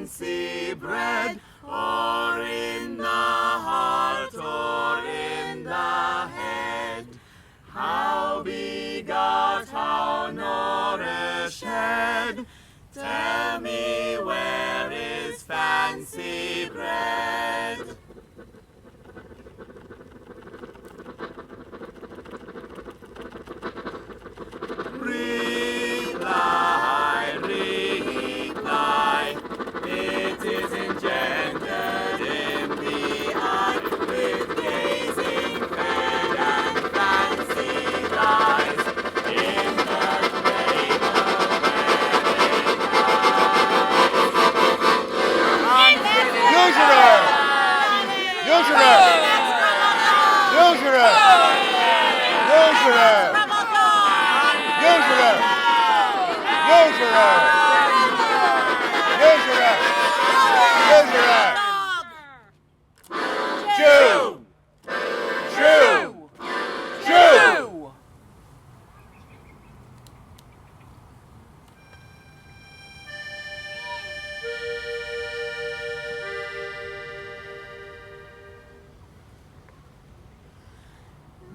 fancy bred, or in the heart, or in the head. How begot, how nourished, tell me where is fancy bred? Reply, it is engendered in the eye, with gazing fed and fancied eyes, in the cradle wearing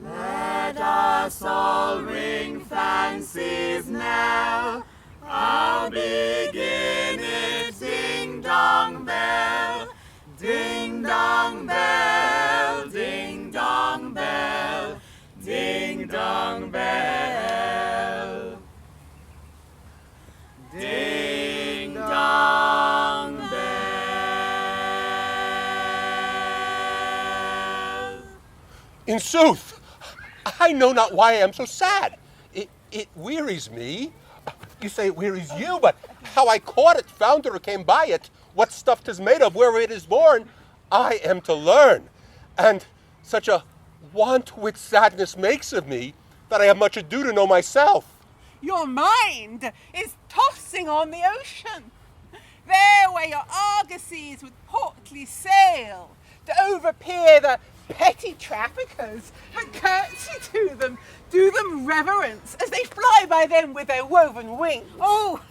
Let us all ring fancies now. I'll begin it. Ding dong bell, ding dong bell, ding dong bell, ding dong bell, ding dong bell. In sooth, I know not why I am so sad. It wearies me. You say it wearies you, but how I caught it, found it, or came by it, what stuff 'tis made of, where it is born, I am to learn. And such a want which sadness makes of me, that I have much ado to know myself. Your mind is tossing on the ocean. There where your argosies with portly sail, to overpeer the petty traffickers, but curtsy to them, do them reverence, as they fly by them with their woven wings. Oh,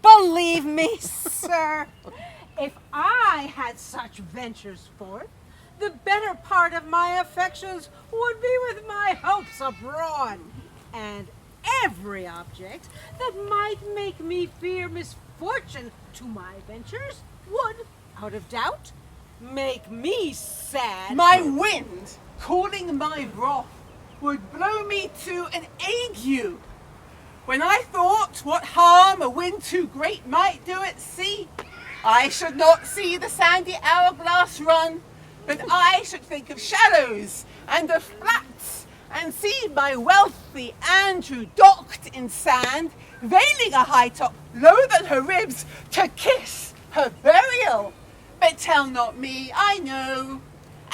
believe me, sir, if I had such ventures forth, the better part of my affections would be with my hopes abroad, and every object that might make me fear misfortune to my ventures would, out of doubt, make me sad. My wind, cooling my broth, would blow me to an ague. When I thought what harm a wind too great might do at sea, I should not see the sandy hourglass run, but I should think of shallows and of flats, and see my wealthy Andrew docked in sand, veiling a high top lower than her ribs, to kiss her burial. But tell not me, I know,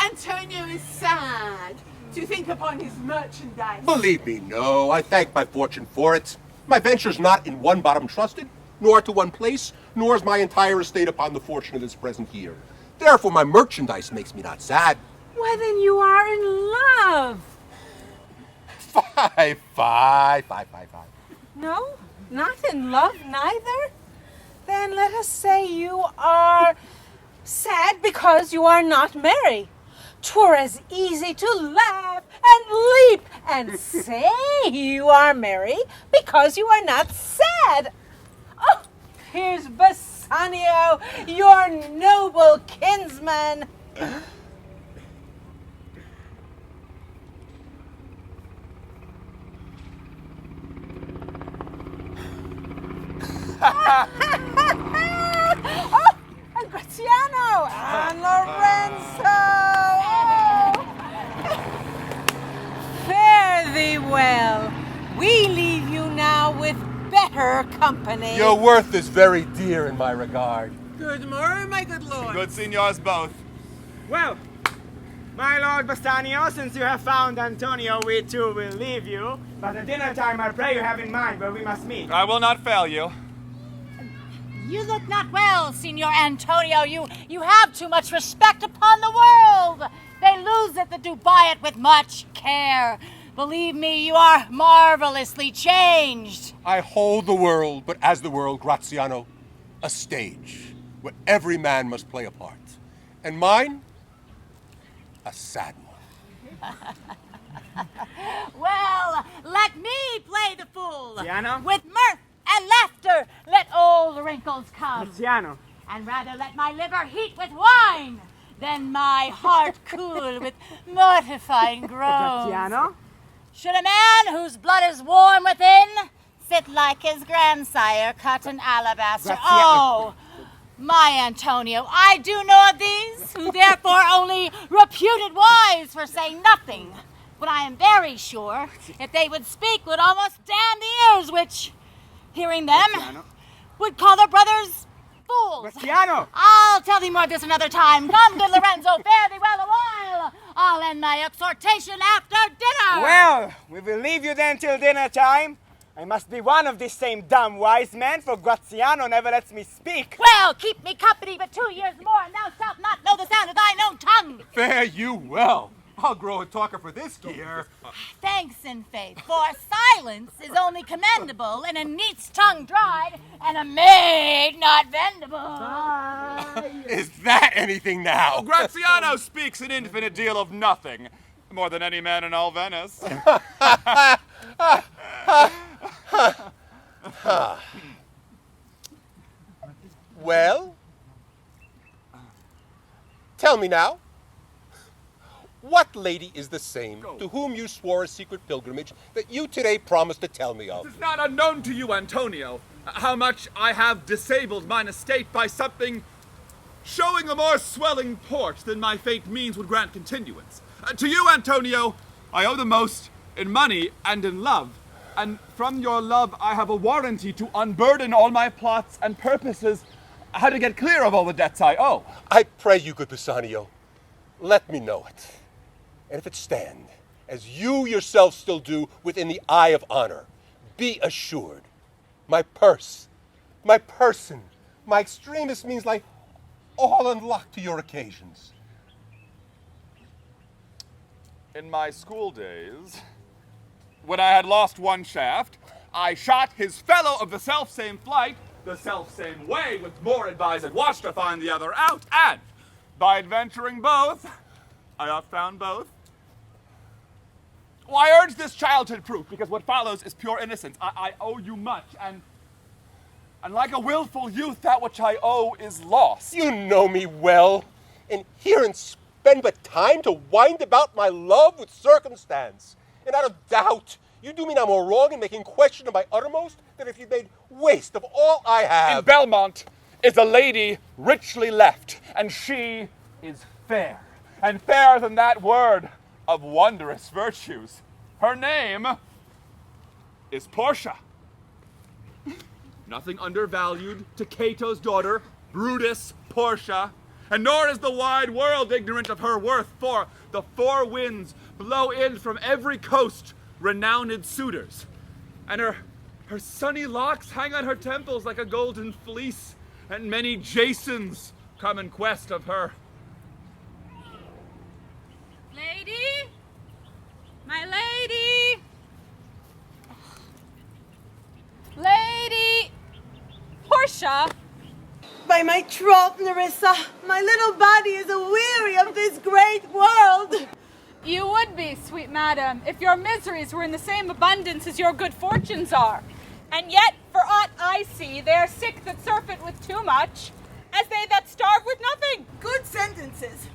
Antonio is sad to think upon his merchandise. Believe me, no, I thank my fortune for it. My venture's not in one bottom trusted, nor to one place, nor is my entire estate upon the fortune of this present year. Therefore my merchandise makes me not sad. Why, then you are in love. Five. No, not in love neither? Then let us say you are sad because you are not merry. 'Twere as easy to laugh and leap and say you are merry because you are not sad. Oh, here's Bassanio, your noble kinsman. Oh, and GRATIANO and LORENZO. Oh. Fare thee well. We leave you now with better company. Your worth is very dear in my regard. Good morrow, my good lord. Good signors both. Well, my lord Bassanio, since you have found Antonio, we too will leave you. But at dinner time, I pray you have in mind where we must meet. I will not fail you. You look not well, Signor Antonio. You have too much respect upon the world. They lose it that do buy it with much care. Believe me, you are marvelously changed. I hold the world, but as the world, GRATIANO, a stage. where every man must play a part. And mine, a sad one. Well, let me play the fool. Gratiano? With mirth and laughter, let all the wrinkles come. Gratiano. And rather let my liver heat with wine than my heart cool with mortifying groans. Gratiano? Should a man whose blood is warm within sit like his grandsire cut in alabaster? Oh, my Antonio, I do know of these, who therefore only reputed wise for saying nothing. But I am very sure, if they would speak, would almost damn the ears, which, hearing them, Gratiano. would call their brothers fools. Gratiano! I'll tell thee more of this another time. Come, good Lorenzo, fare thee well a while. I'll end my exhortation after dinner. Well, we will leave you then till dinner time. I must be one of this same dumb wise men, for Gratiano never lets me speak. Well, keep me company but 2 years more, and thou shalt not know the sound of thine own tongue. Fare you well. I'll grow a talker for this gear. Thanks in faith, for silence is only commendable in a neat's tongue dried and a maid not vendible. Is that anything now? Gratiano speaks an infinite deal of nothing, more than any man in all Venice. Well? Tell me now. What lady is the same to whom you swore a secret pilgrimage that you today promised to tell me of? It's not unknown to you, Antonio, how much I have disabled mine estate by something showing a more swelling port than my fate means would grant continuance. To you, Antonio, I owe the most in money and in love, and from your love I have a warranty to unburden all my plots and purposes, how to get clear of all the debts I owe. I pray you, good Bassanio, let me know it. And if it stand, as you yourself still do within the eye of honor, be assured, my purse, my person, my extremest means lie all unlocked to your occasions. In my school days, when I had lost one shaft, I shot his fellow of the self-same flight, the self-same way, with more advised watch to find the other out, and by adventuring both, I have found both. Well, I urge this childhood proof, because what follows is pure innocence. I owe you much, and like a willful youth, that which I owe is lost. You know me well, and herein spend but time to wind about my love with circumstance. And out of doubt, you do me no more wrong in making question of my uttermost than if you made waste of all I have. In Belmont is a lady richly left, and she is fair, and fairer than that word of wondrous virtues. Her name is Portia. Nothing undervalued to Cato's daughter, Brutus Portia, and nor is the wide world ignorant of her worth, for the four winds blow in from every coast renowned suitors, and her sunny locks hang on her temples like a golden fleece, and many Jasons come in quest of her. Lady? My lady? Lady? Portia? By my troth, Nerissa, my little body is a-weary of this great world. You would be, sweet madam, if your miseries were in the same abundance as your good fortunes are. And yet, for aught I see, they are sick that surfeit with too much, as they that starve with nothing. Good sentences,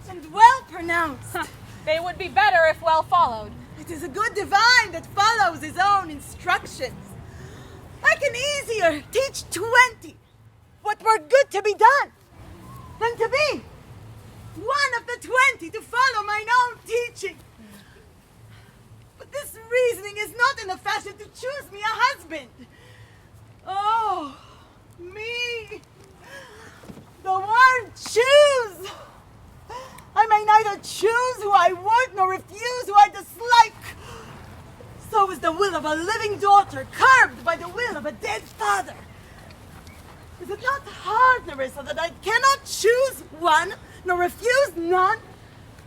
and well pronounced. They would be better if well followed. It is a good divine that follows his own instructions. I can easier teach 20 what were good to be done than to be one of the 20 to follow mine own teaching. But this reasoning is not in the fashion to choose me a husband. Oh, me, the word choose. I may neither choose who I would nor refuse who I dislike. So is the will of a living daughter curbed by the will of a dead father. Is it not hard, Nerissa, that I cannot choose one nor refuse none?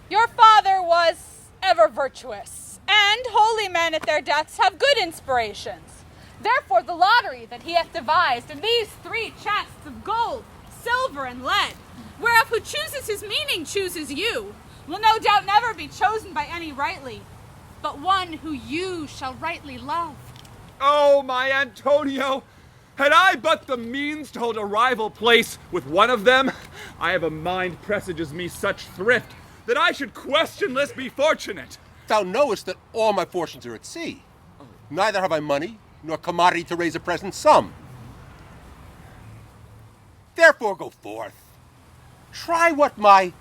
Your father was ever virtuous, and holy men at their deaths have good inspirations. Therefore the lottery that he hath devised, and these 3 chests of gold, silver and lead, whereof who chooses his meaning chooses you, will no doubt never be chosen by any rightly, but one who you shall rightly love. Oh, my Antonio! Had I but the means to hold a rival place with one of them, I have a mind presages me such thrift that I should questionless be fortunate. Thou knowest that all my fortunes are at sea. Neither have I money, nor commodity to raise a present sum. Therefore go forth. Try what my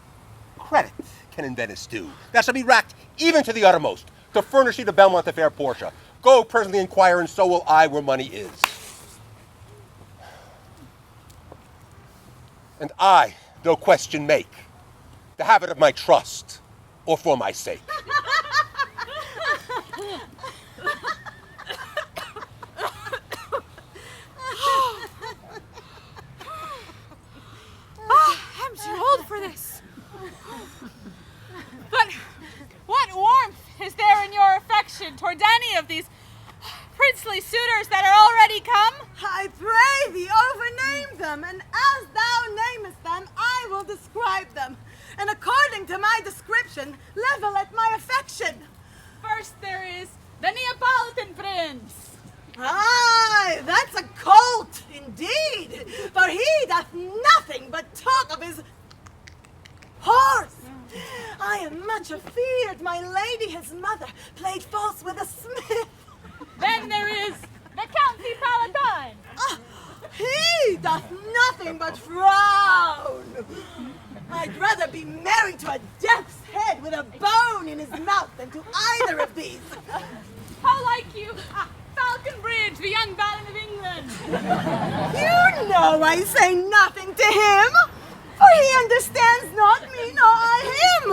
credit can in Venice do. Thou shalt be racked even to the uttermost, to furnish thee to Belmont the fair Portia. Go presently inquire, and so will I where money is. And I, no question make, the habit of my trust, or for my sake. I'm too old for this. But what warmth is there in your affection toward any of these princely suitors that are already come? I pray thee, overname them, and as thou namest them, I will describe them. And according to my description, level at my affection. First there is the Neapolitan prince. Aye, that's a colt, indeed, for he doth nothing but talk of his horse. I am much afeard my lady his mother played false with a smith. Then there is the Count de Palatine. He doth nothing but frown. I'd rather be married to a death's head with a bone in his mouth than to either of these. How like you, Falconbridge, the young baron of England? You know I say nothing to him, for he understands not me nor I him.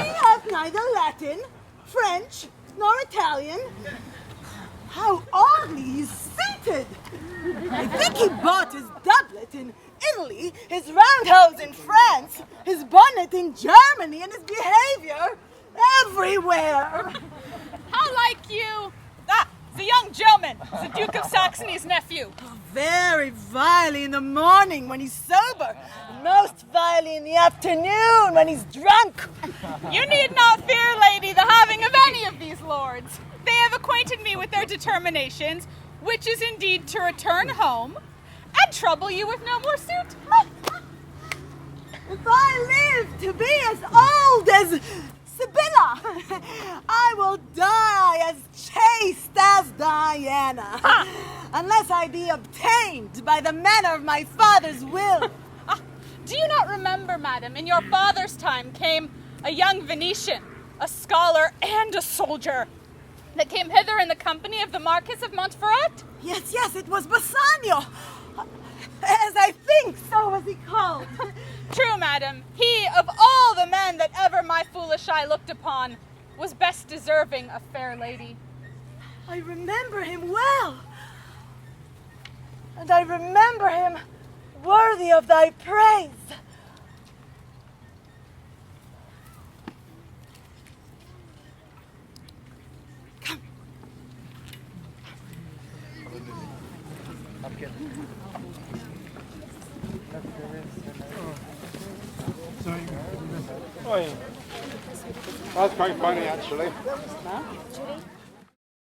He hath neither Latin, French, nor Italian. How oddly he's seated. I think he bought his doublet in Italy, his roundhouse in France, his bonnet in Germany, and his behavior everywhere. How like you, the young German, the Duke of Saxony's nephew? Very vilely in the morning when he's sober, and most vilely in the afternoon when he's drunk. You need not fear, lady, the having of any of these lords. They have acquainted me with their determinations, which is indeed to return home and trouble you with no more suit. If I live to be as old as Sibylla, I will die as chaste as Diana, unless I be obtained by the manner of my father's will. Do you not remember, madam, in your father's time came a young Venetian, a scholar and a soldier, that came hither in the company of the Marquis of Montferrat? Yes, it was Bassanio. As I think, so was he called. True, madam. He, of all the men that ever my foolish eye looked upon, was best deserving a fair lady. I remember him well. And I remember him worthy of thy praise. That's quite funny, actually. Judy?